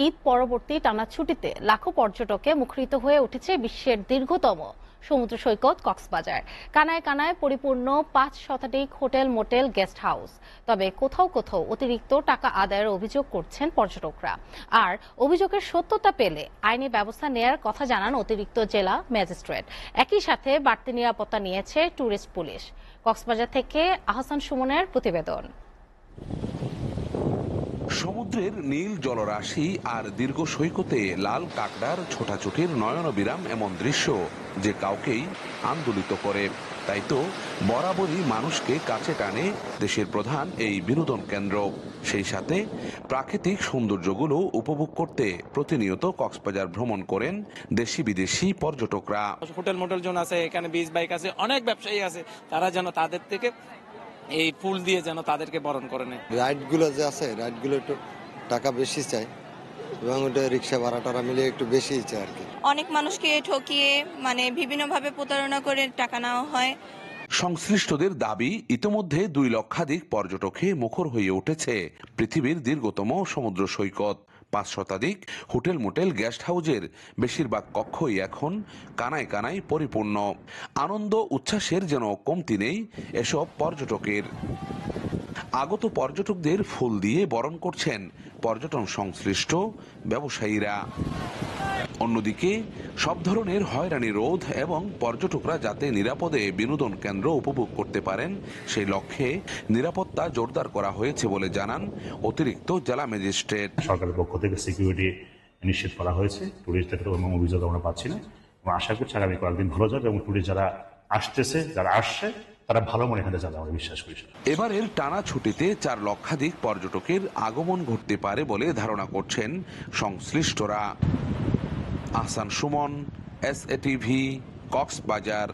ঈদ পরবর্তী টানা ছুটিতে লাখো পর্যটকে মুখরিত হয়ে উঠেছে বিশ্বের দীর্ঘতম সমুদ্র সৈকত কক্সবাজার। কানায় কানায় পরিপূর্ণ ৫ শতাধিক হোটেল, মোটেল, গেস্ট হাউস। তবে কোথাও কোথাও অতিরিক্ত টাকা আদায়ের অভিযোগ করছেন পর্যটকরা। আর অভিযোগের সত্যতা পেলে আইনি ব্যবস্থা নেয়ার কথা জানান অতিরিক্ত জেলা ম্যাজিস্ট্রেট। একই সাথে বাড়তি নিরাপত্তা নিয়েছে ট্যুরিস্ট পুলিশ। কক্সবাজার থেকে আহসান সুমনের প্রতিবেদন। সমুদ্রের নীল জলরাশি আর দীর্ঘ সৈকতে লাল কাঁকড়ার ছোটাছুটির নয়নবিরাম এমন দৃশ্য যে কাউকেই আন্দোলিত করে। তাই তো বরাবরই মানুষকে কাছে টানে দেশের প্রধান এই বিনোদন কেন্দ্র। সেই সাথে প্রাকৃতিক সৌন্দর্যগুলো উপভোগ করতে প্রতিনিয়ত কক্সবাজার ভ্রমণ করেন দেশি বিদেশি পর্যটকরা। হোটেল মোটেল জোন আছে, এখানে বিচ বাইক আছে, অনেক ব্যবসায়ী আছে, তারা যেন তাদের থেকে এই ফুল দিয়ে যেন তাদেরকে বরণ করে নেয়। রাইডগুলো যে আছে, রাইডগুলো একটু টাকা বেশি চাই এবং ওটা রিক্সা ভাড়াটারা মিলে একটু বেশিই চাই আর কি। অনেক মানুষকে ঠকিয়ে বিভিন্নভাবে প্রতারণা করে টাকা নেওয়া হয়। সংশ্লিষ্টদের দাবি, ইতোমধ্যে ২ লক্ষাধিক পর্যটকে মুখর হয়ে উঠেছে পৃথিবীর দীর্ঘতম সমুদ্র সৈকত। ৫ শতাধিক হোটেল, মোটেল, গেস্ট হাউজের বেশিরভাগ কক্ষই এখন কানায় কানায় পরিপূর্ণ। আনন্দ উচ্ছ্বাসের যেন কমতি নেই এসব পর্যটকের। আগত পর্যটকদের ফুল দিয়ে বরণ করছেন পর্যটন সংশ্লিষ্ট ব্যবসায়ীরা। অন্যদিকে সব ধরনের হয়রানি রোধ এবং পর্যটকরা যাতে নিরাপদে বিনোদন কেন্দ্র উপভোগ করতে পারেন সেই লক্ষ্যে নিরাপত্তা জোরদার করা হয়েছে বলে জানান অতিরিক্ত জেলা ম্যাজিস্ট্রেট। সরকারের পক্ষ থেকে সিকিউরিটি নিশ্চিত করা হয়েছে, টুরিস্টদের কোনো অভিযোগ আমরা পাচ্ছি না এবং আশা করছি আগামী কয়েকদিন ভালো যাবে এবং টুরিস্ট যারা আসতেছে, যারা আসছে তারা ভালো মনে এখানে যাবে আমরা বিশ্বাস করি। এবারের টানা ছুটিতে ৪ লক্ষাধিক পর্যটকের আগমন ঘটতে পারে বলে ধারণা করছেন সংশ্লিষ্টরা। আহসান সুমন, SATV, কক্সবাজার।